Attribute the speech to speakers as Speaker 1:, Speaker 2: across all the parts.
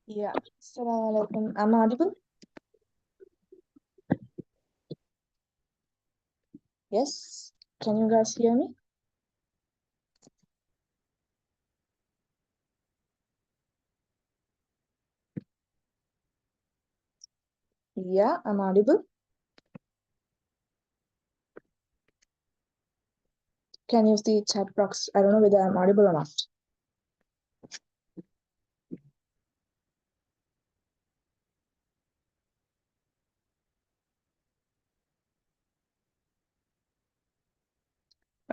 Speaker 1: Yeah. Assalamu alaikum. I'm audible? Yes. Can you guys hear me? Yeah, I'm audible. Can you use the chat box? I don't know whether I'm audible or not.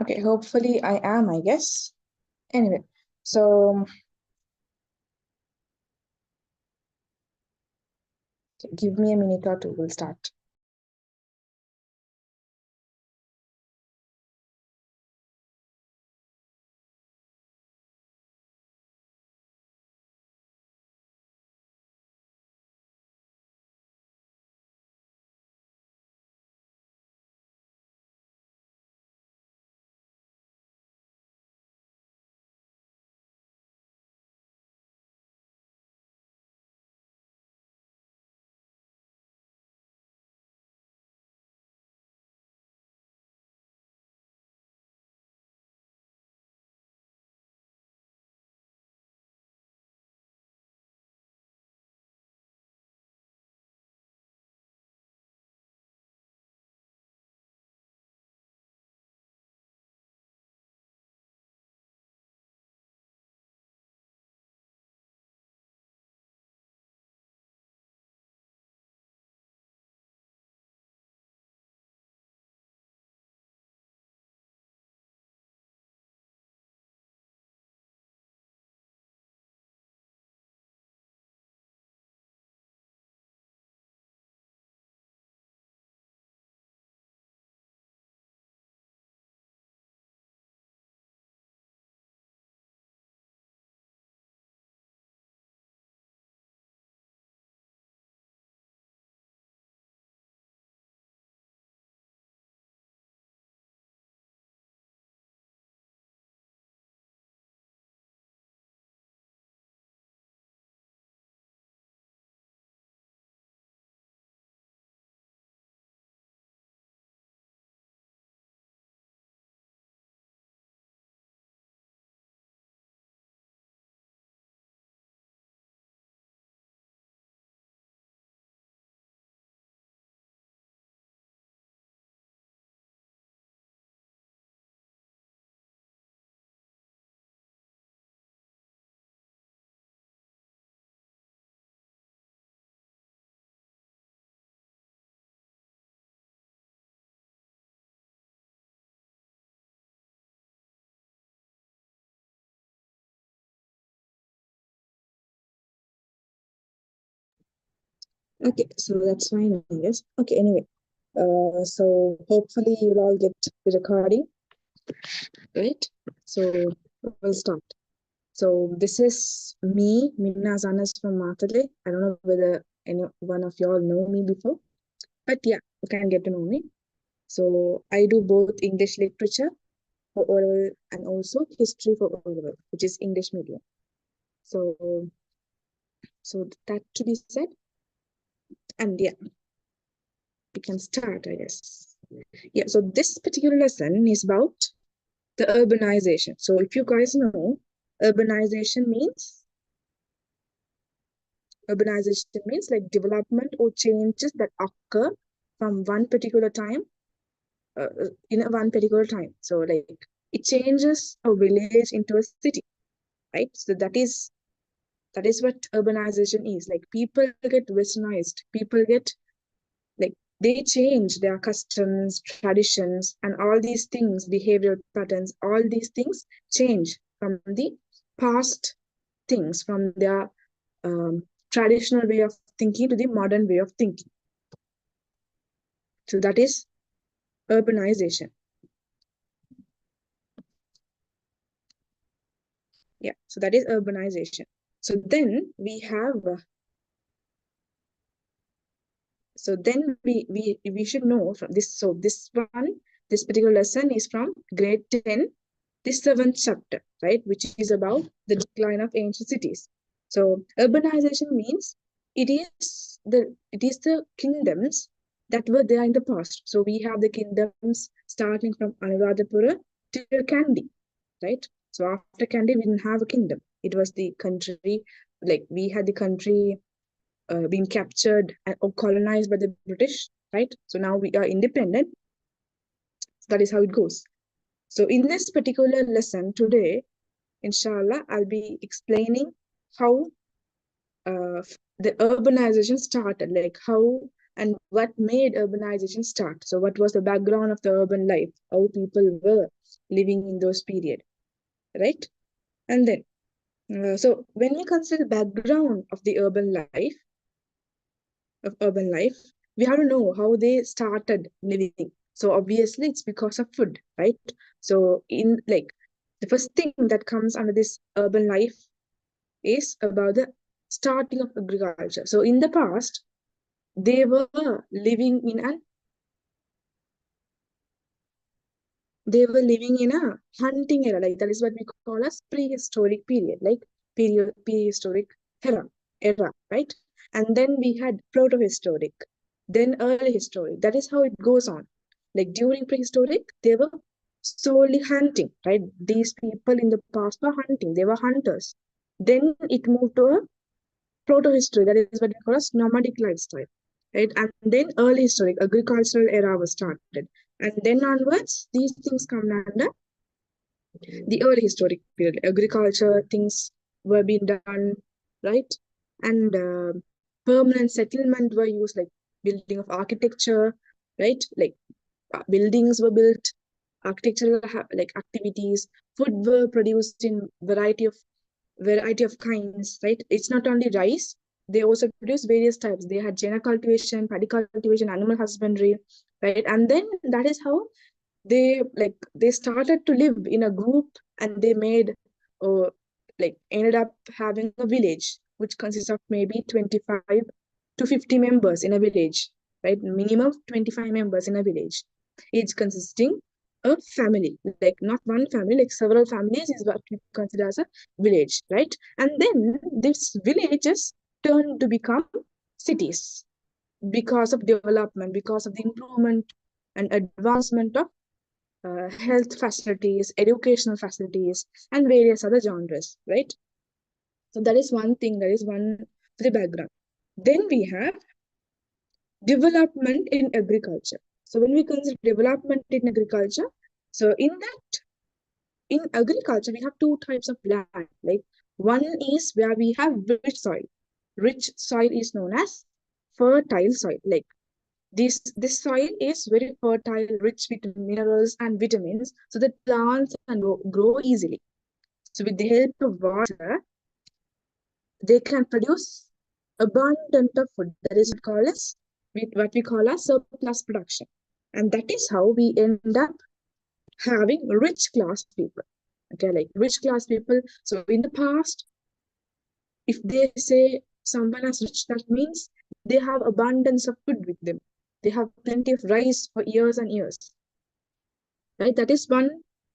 Speaker 1: Okay, hopefully I am, I guess. Anyway, so give me a minute or two, we'll start. Okay, so that's fine, I guess. Okay, anyway. So hopefully you'll all get the recording, right? So we'll start. So this is me, Minna Zanas from Matale. I don't know whether any one of y'all know me before, but yeah, you can get to know me. So I do both English literature for oral and also history for oral, which is English medium. So so that to be said, and yeah, we can start, I guess. Yeah, so this particular lesson is about the urbanization. So if you guys know, urbanization means urbanization means like development or changes that occur from one particular time in a one particular time. So like it changes a village into a city, right? So that is what urbanization is. Like people get westernized, people get like they change their customs, traditions, and all these things, behavioral patterns, all these things change from the past things, from their traditional way of thinking to the modern way of thinking. So that is urbanization. Yeah, so that is urbanization. So then we have, so then we should know from this. So this particular lesson is from grade 10, the 7th chapter, right, which is about the decline of ancient cities. So urbanization means it is the kingdoms that were there in the past. So we have the kingdoms starting from Anuradhapura till Kandy, right? So after Kandy, we didn't have a kingdom. It was the country, like we had the country being captured or colonized by the British, right? So now we are independent. That is how it goes. So in this particular lesson today, inshallah, I'll be explaining how the urbanization started, like how and what made urbanization start. So what was the background of the urban life, how people were living in those period, right? And then, so when we consider the background of the urban life, we have to know how they started living. So obviously it's because of food, right? So in like the first thing that comes under this urban life is about the starting of agriculture. So in the past, they were living in an they were living in a hunting era, like that is what we call as prehistoric period, like prehistoric era, right? And then we had protohistoric, then early historic. That is how it goes on. Like during prehistoric, they were solely hunting, right? These people in the past were hunting, they were hunters. Then it moved to a proto-history, that is what we call as nomadic lifestyle, right? And then early historic, agricultural era was started. And then onwards, these things come under the early historic period. Agriculture things were being done, right? And permanent settlement were used, like building of architecture, right? Like buildings were built, architectural like activities, food were produced in variety of kinds, right? It's not only rice, they also produce various types. They had general cultivation, paddy cultivation, animal husbandry, right? And then that is how they started to live in a group, and they made uh, ended up having a village which consists of maybe 25 to 50 members in a village, right? Minimum 25 members in a village, each consisting a family, like not one family, like several families is what we consider as a village, right? And then these villages turn to become cities because of development, because of the improvement and advancement of health facilities, educational facilities, and various other genres, right? So that is one thing, that is one for the background. Then we have development in agriculture. So when we consider development in agriculture, so in agriculture, we have two types of land. Like one is where we have rich soil. Rich soil is known as fertile soil. Like this soil is very fertile, rich with minerals and vitamins, so that plants can grow easily. So with the help of water, they can produce abundant of food. That is what we call as surplus production. And that is how we end up having rich class people. Okay, like rich class people. So in the past, if they say someone is rich, that means they have abundance of food with them. They have plenty of rice for years and years, right? That is one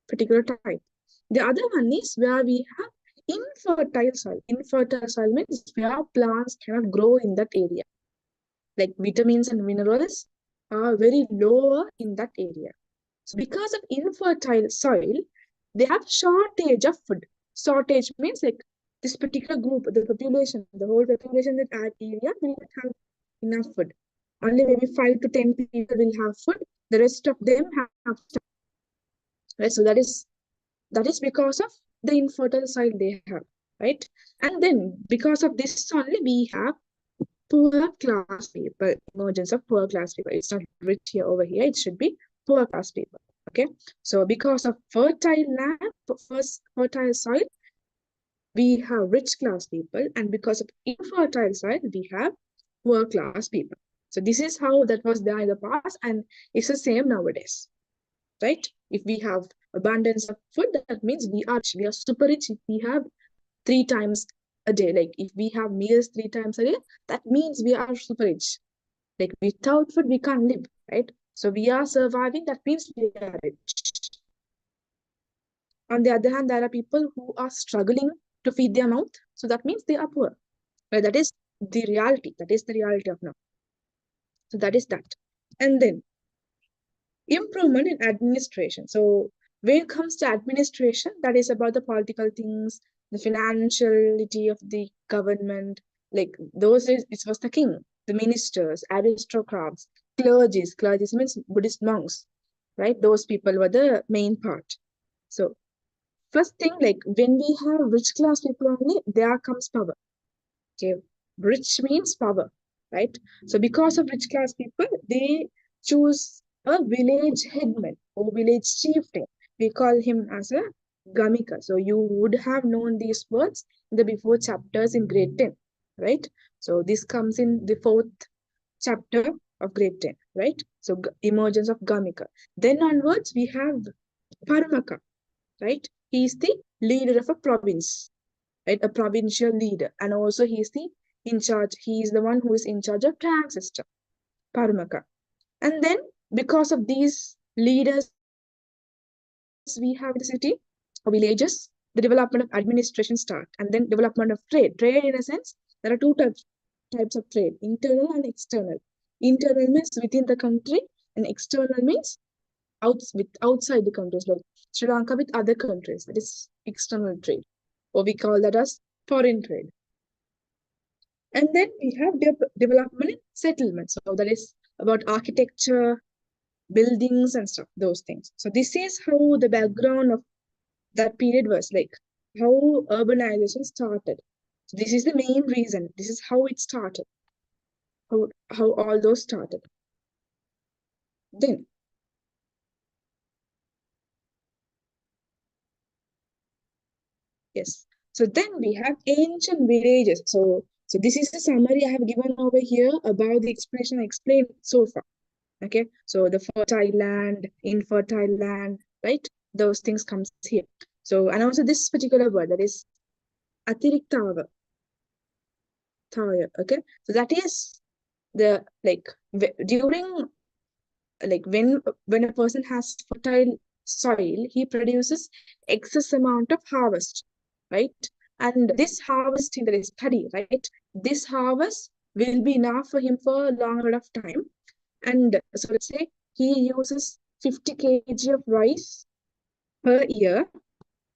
Speaker 1: particular type. The other one is where we have infertile soil. Infertile soil means where plants cannot grow in that area. Like vitamins and minerals are very lower in that area. So because of infertile soil, they have shortage of food. Shortage means like this particular group, the population, the whole population in that area will not have enough food. Only maybe 5 to 10 people will have food. The rest of them have, right? So that is because of the infertile soil they have, right? And then because of this only we have poor class people, emergence of poor class people. It's not rich here over here, it should be poor class people. Okay, so because of fertile land, fertile soil, we have rich class people, and because of infertile soil, we have poor class people. So this is how that was there in the past, and it's the same nowadays, right? If we have abundance of food, that means we are super rich. If we have 3 times a day, like if we have meals 3 times a day, that means we are super rich. Like without food, we can't live, right? So we are surviving, that means we are rich. On the other hand, there are people who are struggling to feed their mouth. So that means they are poor. Right? That is the reality. That is the reality of now. So that is that. And then improvement in administration. So when it comes to administration, that is about the political things, the financiality of the government. Like those is it was the king, the ministers, aristocrats, clergies. Clergies means Buddhist monks, right? Those people were the main part. So first thing, like when we have rich class people only, there comes power. Okay, rich means power, right? So because of rich class people, they choose a village headman or village chieftain. We call him as a gamika. So you would have known these words in the before chapters in grade 10, right? So this comes in the fourth chapter of grade 10, right? So emergence of gamika. Then onwards we have paramaka, right? He is the leader of a province, right? A provincial leader, and also he is the in charge. He is the one who is in charge of trank system, Paramaka. And then because of these leaders we have in the city or villages, the development of administration start, and then development of trade. Trade in a sense, there are two types of trade: internal and external. Internal means within the country, and external means outside the countries, like Sri Lanka with other countries. That is external trade, or we call that as foreign trade. And then we have development in settlements. So that is about architecture, buildings, and stuff, those things. So this is how the background of that period was, like how urbanization started. So this is the main reason. This is how it started, how all those started. Then yes. So then we have ancient villages. So this is the summary I have given over here about the explanation I explained so far. Okay, so the fertile land, infertile land, right? Those things comes here. So and also this particular word, that is atiriktava, okay. So that is the like during, like when a person has fertile soil, he produces excess amount of harvest, right? And this harvesting, that is study, right? This harvest will be enough for him for a long period of time. And so let's say he uses 50 kg of rice per year,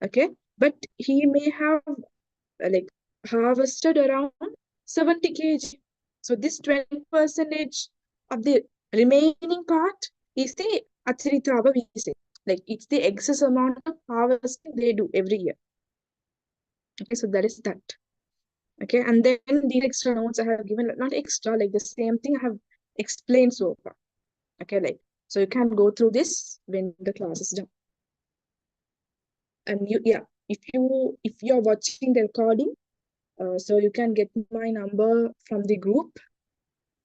Speaker 1: okay? But he may have like harvested around 70 kg. So this 20 percentage of the remaining part is the Achiritava, we say. Like it's the excess amount of harvesting they do every year. Okay, so that is that. Okay, and then these extra notes I have given, not extra, like the same thing I have explained so far. Okay, like so you can go through this when the class is done. And you, yeah, if you're watching the recording, so you can get my number from the group.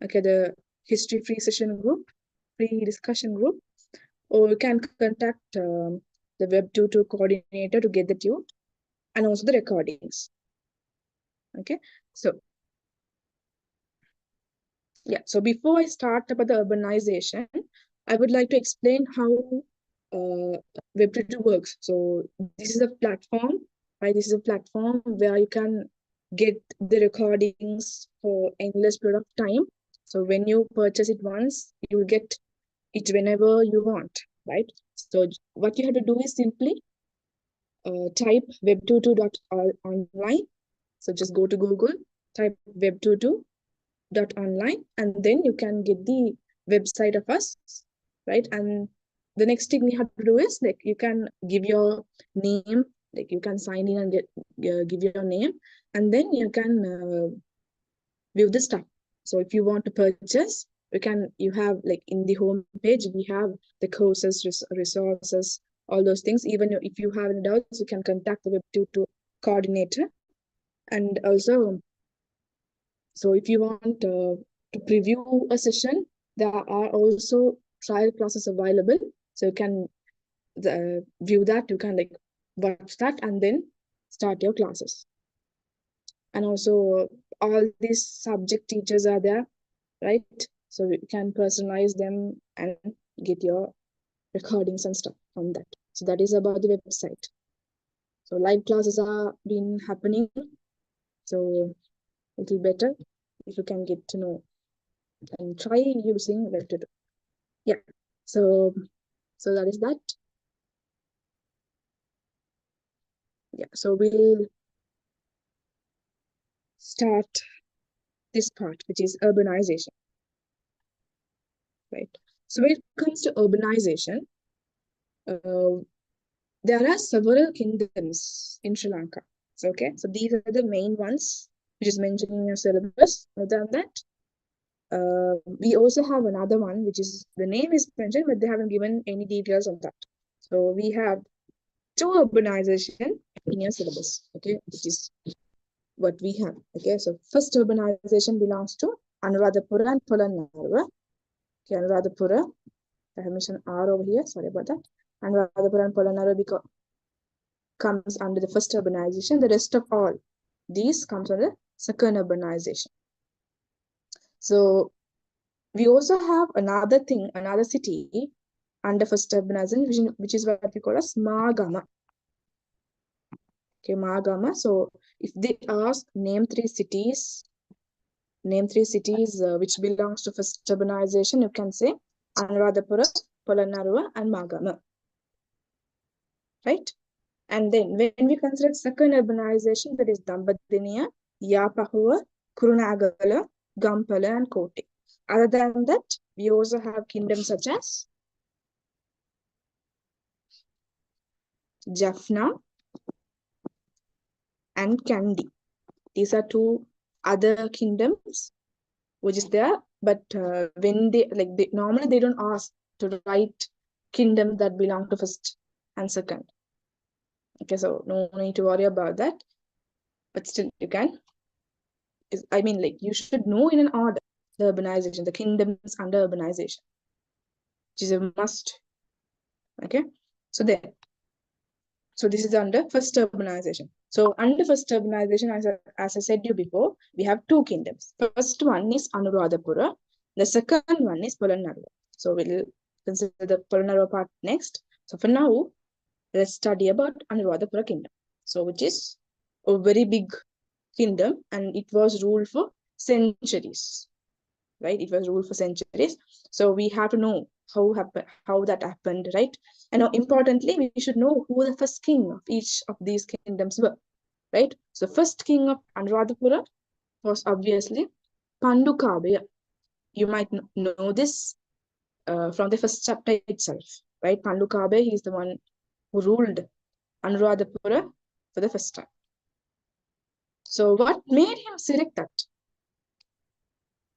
Speaker 1: Okay, the history free session group, free discussion group, or you can contact the web tutor coordinator to get the tune and also the recordings. Okay, so yeah, so before I start about the urbanization, I would like to explain how Web2 works. So this is a platform, right? This is a platform where you can get the recordings for endless period of time. So when you purchase it once, you will get it whenever you want, right? So what you have to do is simply type web22.online. So just go to Google, type web22.online, and then you can get the website of us, right? And the next thing you have to do is like you can give your name, like you can sign in and give your name, and then you can view the stuff. So if you want to purchase, you have like in the home page we have the courses, resources, all those things. Even if you have any doubts, you can contact the web2 coordinator. And also, so if you want to preview a session, there are also trial classes available. So you can view that, you can like watch that and then start your classes. And also all these subject teachers are there, right? So you can personalize them and get your recordings and stuff from that. So that is about the website. So live classes are been happening. So little better if you can get to know and try using web to do. Yeah. So that is that. Yeah. So we'll start this part, which is urbanization. Right. So when it comes to urbanization, uh, there are several kingdoms in Sri Lanka. So, okay, so these are the main ones which is mentioned in your syllabus. Other than that, we also have another one which is the name is mentioned, but they haven't given any details on that. So we have two urbanization in your syllabus. Okay, which is what we have. Okay, so first urbanization belongs to Anuradhapura and Polonnaruwa. Okay, Anuradhapura. I have mentioned R over here. Sorry about that. Anuradhapura and Polonnaruwa comes under the first urbanization. The rest of all these comes under the second urbanization. So we also have another thing, another city under first urbanization, which is what we call as Magama. Okay, Magama. So if they ask name three cities which belongs to first urbanization, you can say Anuradhapura, Polonnaruwa, and Magama. Right? And then when we consider second urbanization, that is Dambadiniya, Yapahuwa, Kurunagala, Gampala, and Kotte. Other than that, we also have kingdoms such as Jaffna and Kandy. These are two other kingdoms which is there, but when they normally they don't ask to write kingdom that belong to first and second. Okay, so no need to worry about that, but still you can. I mean, like you should know in an order the urbanization, the kingdoms under urbanization, which is a must. Okay, so there. So this is under first urbanization. So under first urbanization, as I said you before, we have two kingdoms. First one is Anuradhapura. The second one is Polonnaruwa. So we'll consider the Polonnaruwa part next. So for now, let's study about Anuradhapura kingdom. So which is a very big kingdom and it was ruled for centuries. Right? It was ruled for centuries. So we have to know how that happened, right? And now, importantly, we should know who the first king of each of these kingdoms were, right? So first king of Anuradhapura was obviously Pandukabaya. You might know this from the first chapter itself, right? Pandukabaya, he is the one who ruled Anuradhapura for the first time. So what made him select that?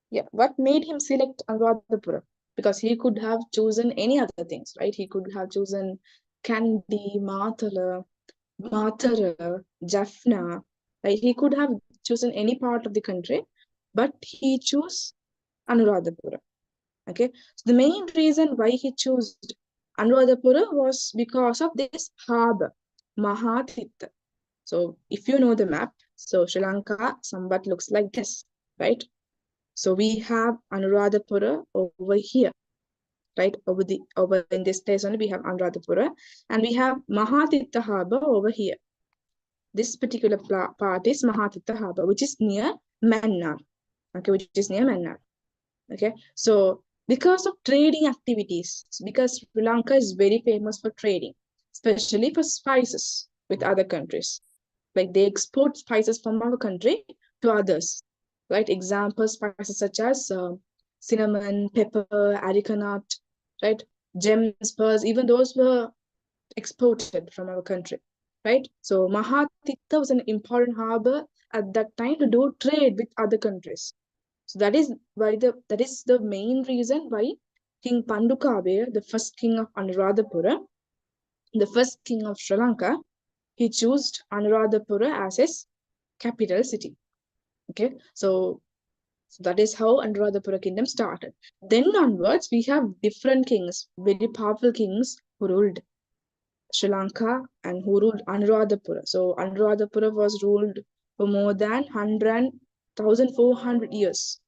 Speaker 1: Yeah, what made him select Anuradhapura? Because he could have chosen any other things, right? He could have chosen Kandy, Matara, Jaffna, right? He could have chosen any part of the country, but he chose Anuradhapura. Okay, so the main reason why he chose Anuradhapura was because of this harbor, Mahatita. So if you know the map, so Sri Lanka somewhat looks like this, right? So we have Anuradhapura over here, right? Over in this place only we have Anuradhapura, and we have Mahatita Harbor over here. This particular part is Mahatita Harbor, which is near Mannar. Okay, which is near Mannar. Okay, so because of trading activities, because Sri Lanka is very famous for trading, especially for spices with other countries. Like they export spices from our country to others, right? Examples, spices such as cinnamon, pepper, areca nut, right? Gems, pearls, even those were exported from our country, right? So Mahatita was an important harbor at that time to do trade with other countries. So that is the main reason why King Pandukabaya, the first king of Anuradhapura, the first king of Sri Lanka, he chose Anuradhapura as his capital city. Okay, so that is how Anuradhapura kingdom started. Then onwards, we have different kings, very powerful kings who ruled Sri Lanka and who ruled Anuradhapura. So Anuradhapura was ruled for more than 1,400 years,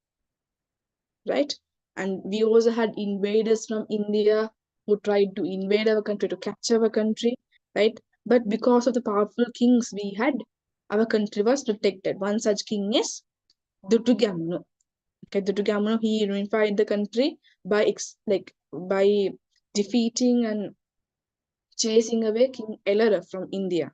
Speaker 1: right? And we also had invaders from India who tried to invade our country, to capture our country, right? But because of the powerful kings we had, our country was protected. One such king is Dutugamnu. Okay, Dutugamnu, he unified the country by defeating and chasing away King Elara from India,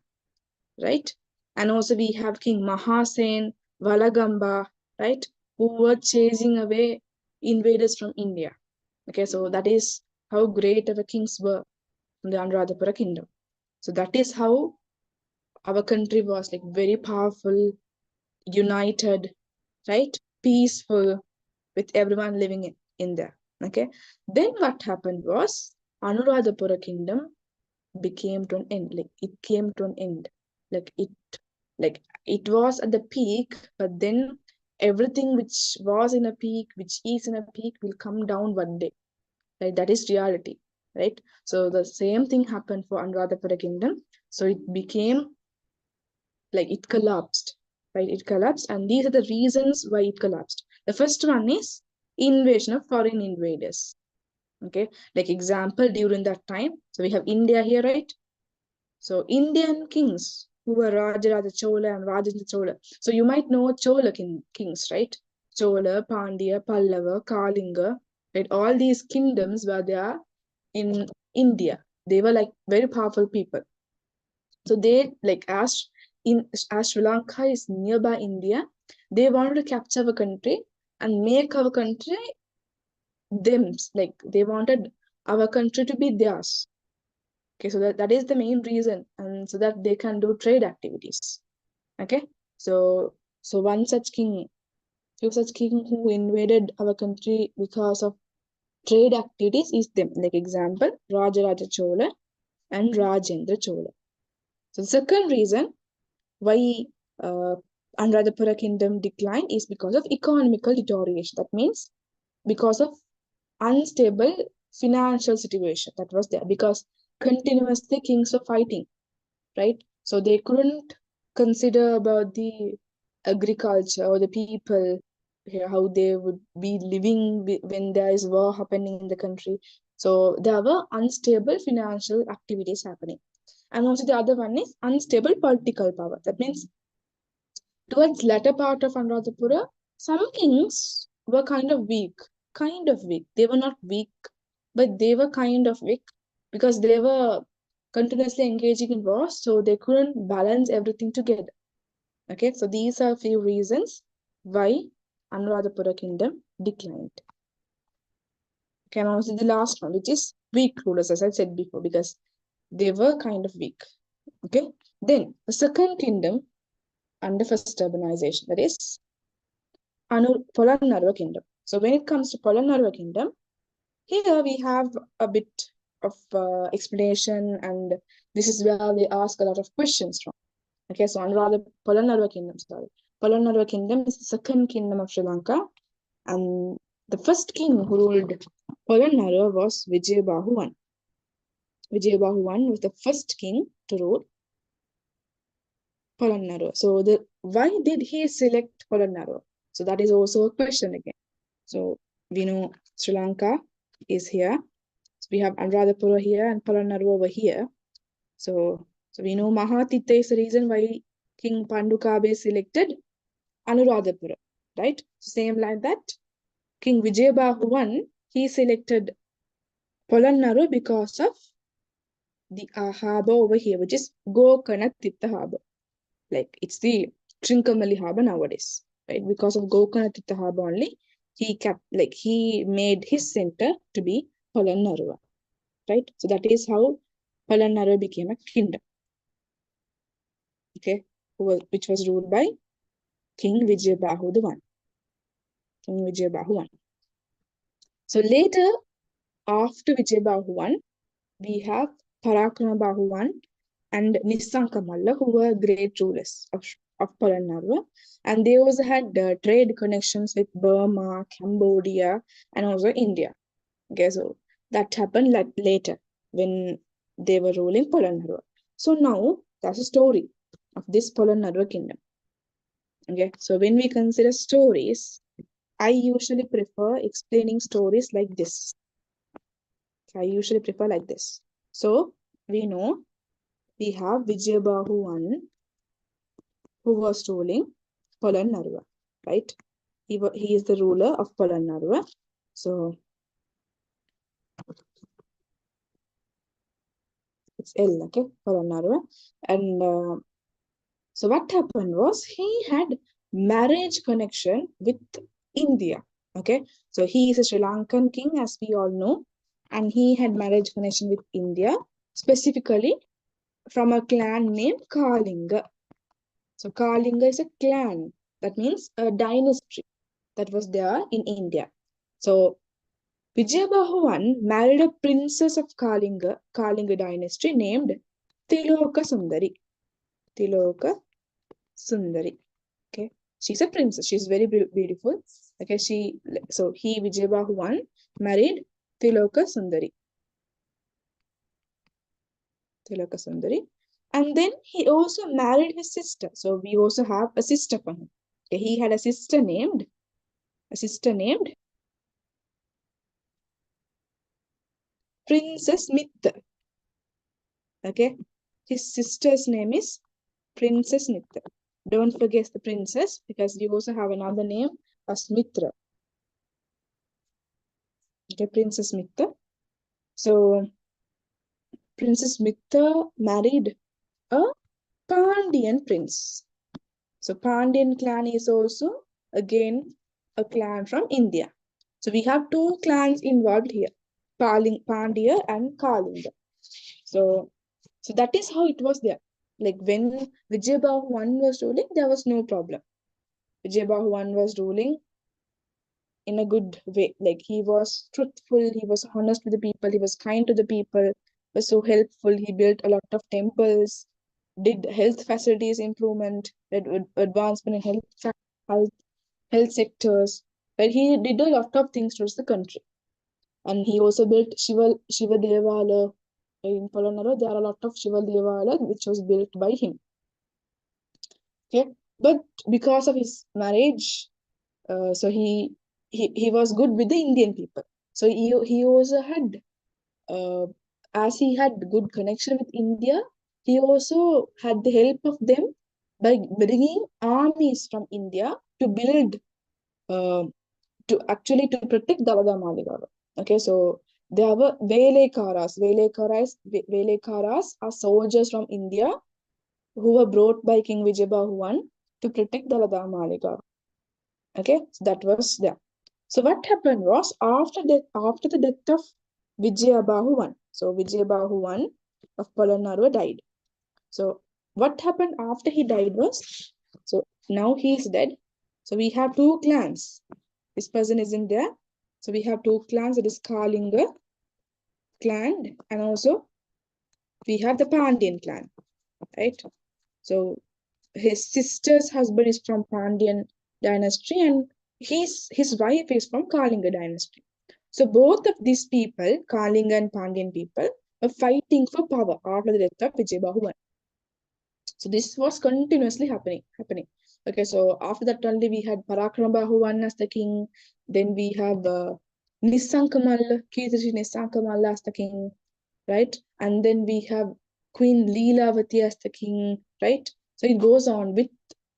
Speaker 1: right? And also we have King Mahasen, Valagamba, right? Who were chasing away invaders from India. Okay, so that is how great our kings were from the Anuradhapura kingdom. So that is how our country was like very powerful, united, right? Peaceful, with everyone living in there. Okay. Then what happened was Anuradhapura kingdom became to an end. Like it came to an end. Like it like it was at the peak, but then everything which was in a peak, which is in a peak, will come down one day. Right? That is reality. Right? So the same thing happened for Anuradhapura kingdom. So it became like it collapsed, right? It collapsed, and these are the reasons why it collapsed. The first one is invasion of foreign invaders. Okay, like example during that time. So we have India here, right? So Indian kings who were Rajaraja Chola and Rajendra Chola. So you might know Chola kings, right? Chola, Pandya, Pallava, Kalinga, right? All these kingdoms were there in India. They were like very powerful people. So they like as Sri Lanka is nearby India, they wanted to capture our country and make our country them. Like they wanted our country to be theirs. Okay, so that is the main reason, and so that they can do trade activities. Okay, so one such king, few such king who invaded our country because of trade activities is them. Like example, Rajaraja Chola and Rajendra Chola. So the second reason why uh, Anuradhapura kingdom declined is because of economical deterioration. That means because of unstable financial situation that was there, because continuously kings were fighting, right? So they couldn't consider about the agriculture or the people, how they would be living when there is war happening in the country. So there were unstable financial activities happening. And also the other one is unstable political power. That means towards latter part of Anuradhapura, some kings were kind of weak, kind of weak. They were not weak, but they were kind of weak because they were continuously engaging in wars, so they couldn't balance everything together. Okay, so these are a few reasons why Anuradhapura kingdom declined. Okay, and also the last one, which is weak rulers, as I said before, because they were kind of weak. Okay, then the second kingdom under first urbanization, that is Polonnaruwa kingdom. So when it comes to Polonnaruwa kingdom, here we have a bit of explanation, and this is where they ask a lot of questions from. Okay, so Anuradha Polonnaruwa kingdom, sorry. Polonnaruwa kingdom is the second kingdom of Sri Lanka, and the first king who ruled Polonnaruwa was Vijayabahu I. Vijayabahu I was the first king to rule Polonnaruwa. So why did he select Polonnaruwa? So that is also a question again. So we know Sri Lanka is here. So we have Anuradhapura here and Polonnaruwa over here. So we know Mahatitha is the reason why King Pandukabe selected Anuradhapura, right? Same like that. King Vijayabahu I, he selected Polonnaruwa because of the harbor over here, which is Gokarnatitha harbor. Like it's the Trincomalee harbor nowadays, right? Because of Gokarnatitha harbor only, he made his center to be Polonnaruwa, right? So that is how Polonnaruwa became a kingdom, okay, which was ruled by King Vijayabahu I. King Vijayabahu I. So later, after Vijayabahu I, we have Parakramabahu I and Nissankamalla, who were great rulers of Polonnaruwa. And they also had trade connections with Burma, Cambodia, and also India. Okay, so that happened later when they were ruling Polonnaruwa. So now that's a story of this Polonnaruwa kingdom. Okay, so when we consider stories, I usually prefer explaining stories like this. I usually prefer like this. So we know we have Vijayabahu I, who was ruling Polonnaruwa, right? He is the ruler of Polonnaruwa. So it's L, okay, Polonnaruwa. And so what happened was he had marriage connection with India. Okay, so he is a Sri Lankan king, as we all know, and he had marriage connection with India, specifically from a clan named Kalinga. So Kalinga is a clan. That means a dynasty that was there in India. So Vijayabahu I married a princess of Kalinga dynasty named Tiloka Sundari. Tiloka Sundari. Okay, she's a princess. She's very beautiful. Okay, he Vijayabahu I married Tiloka Sundari. Tiloka Sundari. And then he also married his sister. So we also have a sister for him. Okay, he had a sister named Princess Mitra. Okay, his sister's name is Princess Mitra. Don't forget the princess because you also have another name as Mitra. Okay, Princess Mitra. So Princess Mitra married a Pandyan prince. So Pandyan clan is also again a clan from India. So we have two clans involved here, Pandya and Kalinga. So that is how it was there. Like when Vijayabahu I was ruling, there was no problem. Vijayabahu I was ruling in a good way. Like he was truthful, he was honest with the people, he was kind to the people, was so helpful. He built a lot of temples, did health facilities improvement, advancement in health, health sectors. But he did a lot of things towards the country. And he also built Shiva Devala in Polonnaruwa. There are a lot of Shiva Devala which was built by him. Okay, but because of his marriage, so he was good with the Indian people. So he also had, as he had good connection with India, he also had the help of them by bringing armies from India to build, uh, to protect Dalada Maligaga. Okay, so there were Velekaras. Velekaras are soldiers from India who were brought by King Vijayabahu I to protect Dalada Maligaga. Okay, so that was there. So what happened was after the death of Vijayabahu I, so Vijayabahu I of Polonnaruwa died. So what happened after he died was, so now he is dead. So we have two clans. This person isn't there. So we have two clans, that is Kalinga clan, and also we have the Pandyan clan, right? So his sister's husband is from Pandyan dynasty, and his wife is from Kalinga dynasty. So both of these people, Kalinga and Pandyan people, were fighting for power after the death of Vijayabahu I. So this was continuously happening. Okay, so after that only we had Parakramabahu I as the king. Then we have Nisankamal, Kirti Nisankamal as the king, right? And then we have Queen Leelavati as the king, right? So it goes on with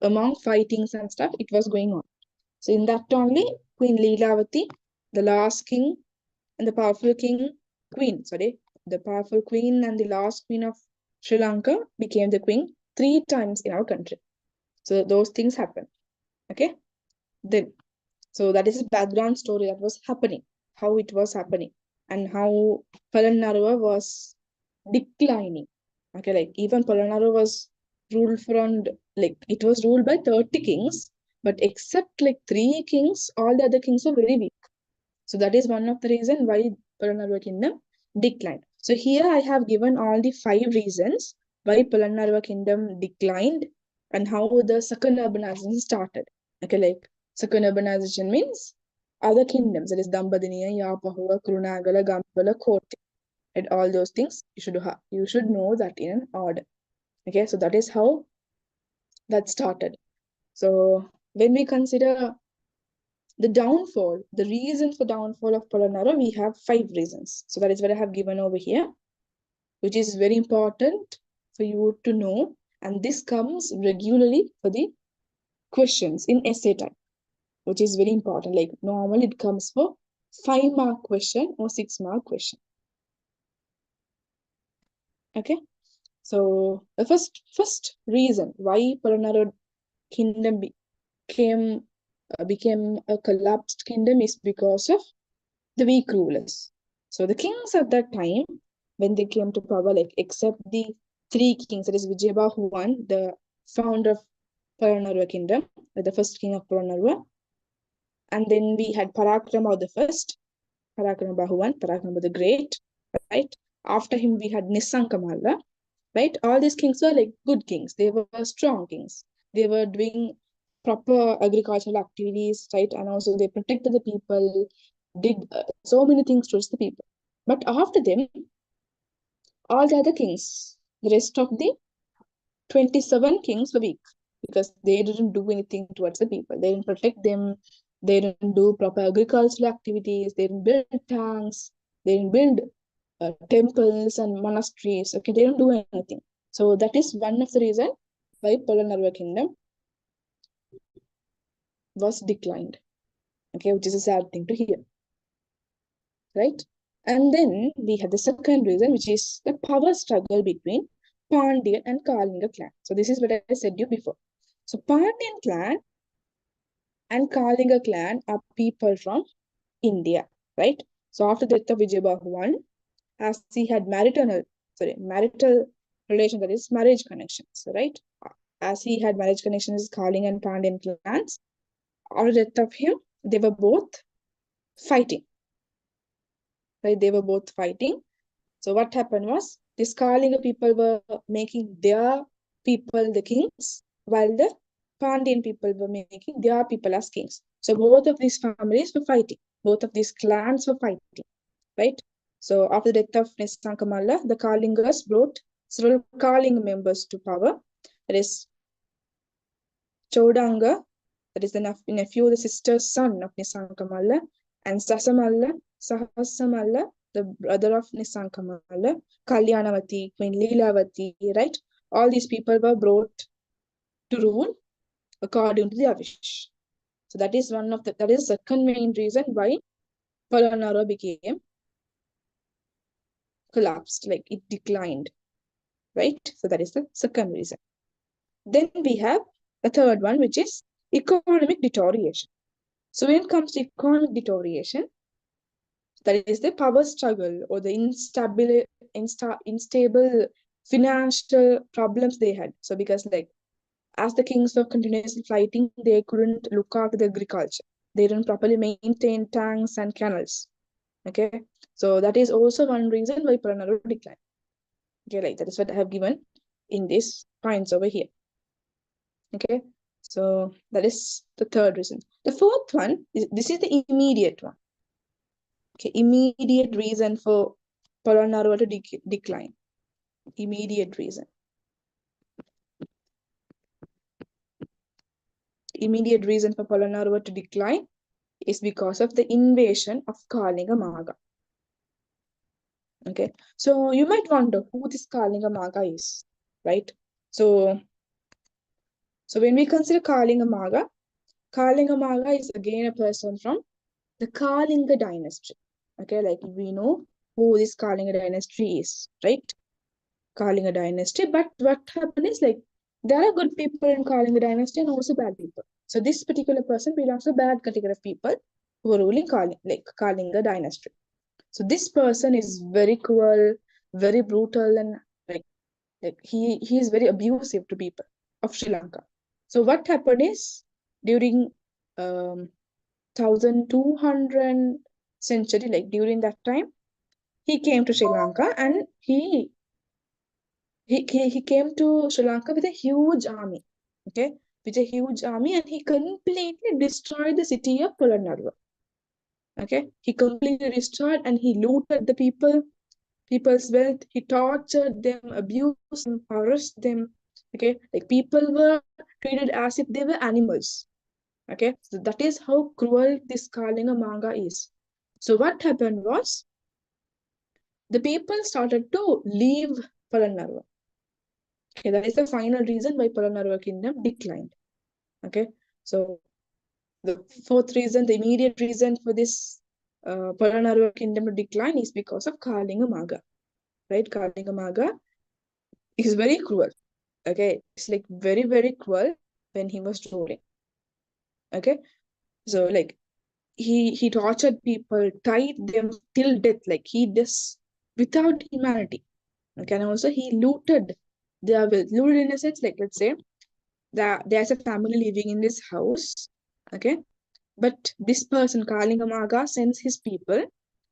Speaker 1: among fightings and stuff. It was going on. So in that only Queen Leelavati, the last king and the powerful the powerful queen and the last queen of Sri Lanka became the queen 3 times in our country. So those things happen. Okay. Then, so that is a background story that was happening, how it was happening, and how Polonnaruwa was declining. Okay, like even Polonnaruwa was ruled from, like it was ruled by 30 kings, but except like 3 kings, all the other kings were very weak. So that is one of the reasons why Polonnaruwa kingdom declined. So here I have given all the 5 reasons why Polonnaruwa kingdom declined and how the second urbanization started. Okay, like second urbanization means other kingdoms, that is Dambadiniya, Yapahuwa, Kurunagala, Gambala, Kotte, and all those things you should know that in an order. Okay, so that is how that started. So when we consider the reasons for downfall of Polonnaruwa, we have 5 reasons. So that is what I have given over here, which is very important for you to know, and this comes regularly for the questions in essay type, which is very important. Like normally it comes for 5-mark question or 6-mark question. Okay, so the first reason why Polonnaruwa kingdom became a collapsed kingdom is because of the weak rulers. So the kings at that time, when they came to power, like except the 3 kings, that is Vijayabahu I, the founder of Polonnaruwa kingdom, the first king of Polonnaruwa, and then we had Parakrama the first, Parakrama Bahu I, Parakrama the Great, right? After him, we had Nisankamalla, right? All these kings were like good kings. They were strong kings. They were doing proper agricultural activities, right? And also they protected the people, did so many things towards the people. But after them, all the other kings, the rest of the 27 kings were weak because they didn't do anything towards the people. They didn't protect them. They didn't do proper agricultural activities. They didn't build tanks. They didn't build temples and monasteries. Okay, they don't do anything. So that is one of the reasons why Polonnaruwa kingdom was declined. Okay, which is a sad thing to hear, right? And then we have the second reason, which is the power struggle between Pandyan and Kalinga clan. So this is what I said you before. So Pandyan clan and Kalinga clan are people from India, right? So after the death of Vijayabahu I, as he had marital relation, that is marriage connections, right? As he had marriage connections with Kalinga and Pandyan clans, after the death of him, they were both fighting, right? They were both fighting. So what happened was, these Kalinga people were making their people the kings, while the Pandyan people were making their people as kings. So both of these families were fighting. Both of these clans were fighting, right? So after the death of Nisankamalla, the Kalingas brought several Kalinga members to power. That is Chodanga, that is the nephew, the sister's son of Nisankamalla, and Sahasamalla, the brother of Nisankamalla, Kalyanavati, Queen Leelavati, right? All these people were brought to rule according to their wish. So that is that is the second main reason why Polonnaruwa became collapsed, like it declined, right? So that is the second reason. Then we have the third one, which is economic deterioration. So when it comes to economic deterioration, that is the power struggle or the unstable financial problems they had. So because like as the kings were continuously fighting, they couldn't look after the agriculture. They didn't properly maintain tanks and canals. Okay, so that is also one reason why Polonnaruwa declined. Okay, like that is what I have given in these points over here. Okay, so that is the third reason. The fourth one is, this is the immediate one. Okay, immediate reason for Polonnaruwa to decline. Immediate reason. Immediate reason for Polonnaruwa to decline is because of the invasion of Kalinga Maga. Okay, so you might wonder who this Kalinga Maga is, right? So when we consider Kalinga Maga is again a person from the Kalinga dynasty. Okay, like we know who this Kalinga dynasty is, right? Kalinga dynasty. But what happened is like there are good people in Kalinga dynasty and also bad people. So this particular person belongs to a bad category of people who are ruling Kalinga dynasty. So this person is very cruel, very brutal, and like he is very abusive to people of Sri Lanka. So what happened is during 1200 century, like during that time, he came to Sri Lanka and he came to Sri Lanka with a huge army, okay, with a huge army, and he completely destroyed the city of Polonnaruwa. Okay, he completely destroyed and he looted the people's wealth. He tortured them, abused them, harassed them. Okay, like people were treated as if they were animals. Okay, so that is how cruel this Kalinga manga is. So what happened was the people started to leave Polonnaruwa. Okay, that is the final reason why Polonnaruwa kingdom declined. Okay, so the fourth reason, the immediate reason for this Polonnaruwa kingdom to decline is because of Kalinga Maga. Right, Kalinga Maga is very cruel. Okay, it's like very, very cruel when he was ruling. Okay, so like he tortured people, tied them till death, like he does without humanity. Okay, and also he looted their wealth. Looted in a sense, like let's say that there's a family living in this house. Okay, but this person, Kalingamaga, sends his people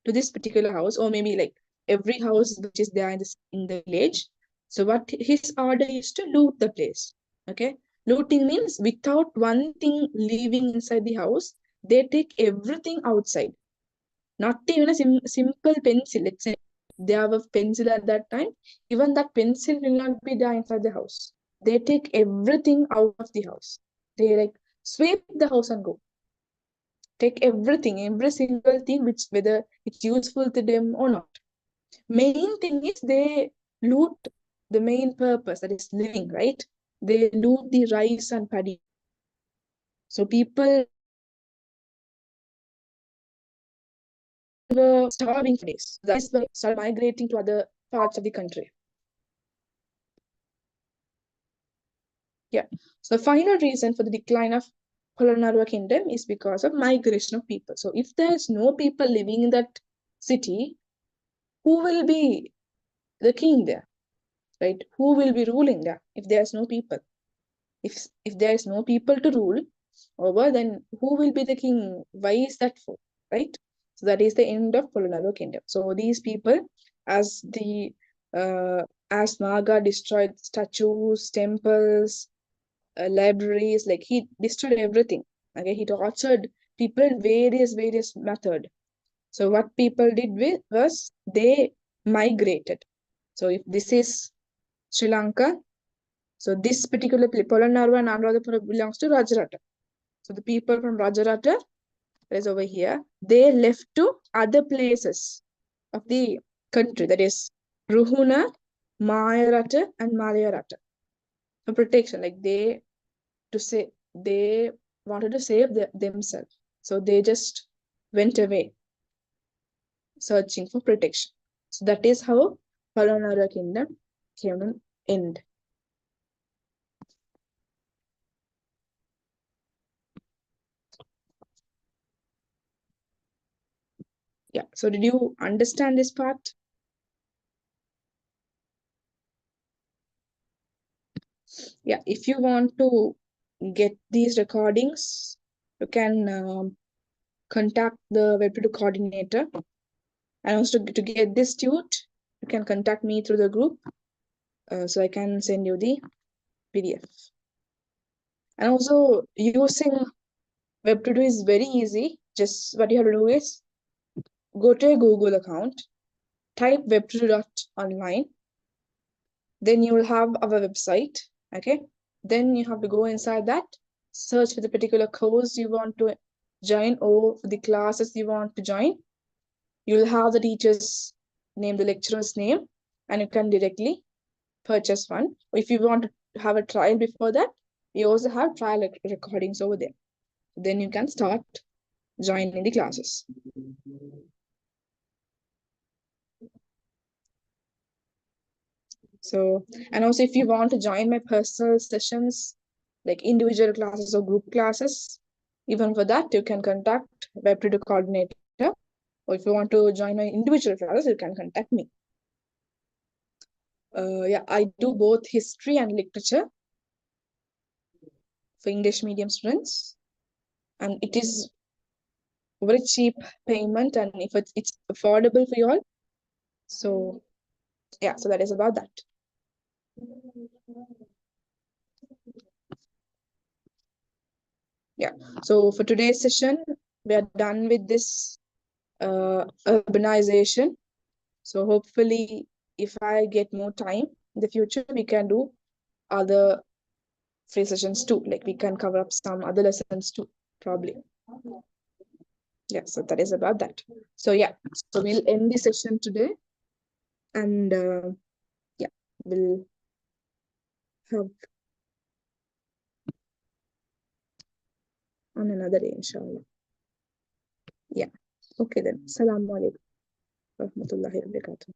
Speaker 1: to this particular house, or maybe like every house which is there in the village. So what his order is to loot the place. Okay, looting means without one thing living inside the house, they take everything outside. Not even a simple pencil. Let's say they have a pencil at that time. Even that pencil will not be there inside the house. They take everything out of the house. They like sweep the house and go. Take everything, every single thing, which whether it's useful to them or not. Main thing is they loot the main purpose, that is living, right? They loot the rice and paddy. So people were starving for days. That is why they started migrating to other parts of the country. Yeah. So the final reason for the decline of Polonnaruwa kingdom is because of migration of people. So if there's no people living in that city, who will be the king there? Right? Who will be ruling there if there's no people? If there is no people to rule over, then who will be the king? Why is that for? Right? So that is the end of Polonnaruwa kingdom. So these people, as the as Naga destroyed statues, temples, libraries, like he destroyed everything. Okay, he tortured people in various method. So what people did was they migrated. So if this is Sri Lanka, so this particular Polonnaruwa and Anuradhapura belongs to Rajarata. So the people from Rajarata, that is over here, they left to other places of the country, that is Ruhuna, Mayarata, and Malayarata, for protection. Like they wanted to save themselves. So they just went away searching for protection. So that is how Polonnaruwa kingdom came to an end. Yeah. So did you understand this part? Yeah. If you want to get these recordings, you can contact the Web2 coordinator. And also to get this tute, you can contact me through the group. So I can send you the PDF. And also using Web2 is very easy. Just what you have to do is go to a Google account, type web2.online, then you will have our website. Okay. Then you have to go inside that, search for the particular course you want to join or for the classes you want to join. You'll have the teacher's name, the lecturer's name, and you can directly purchase one. If you want to have a trial before that, we also have trial recordings over there. Then you can start joining the classes. So, and also if you want to join my personal sessions, like individual classes or group classes, even for that, you can contact Web2 coordinator. Or if you want to join my individual classes, you can contact me. Yeah, I do both history and literature for English medium students. And it is very cheap payment, and if it's affordable for you all. So yeah, so that is about that. Yeah, so for today's session, we are done with this urbanization. So hopefully, if I get more time in the future, we can do other free sessions too. Like we can cover up some other lessons too, probably. Yeah, so that is about that. So yeah, so we'll end the session today, and yeah, we'll have on another day, inshallah. Yeah. Okay then. Assalamu alaikum. Rahmatullahi wa barakatuh.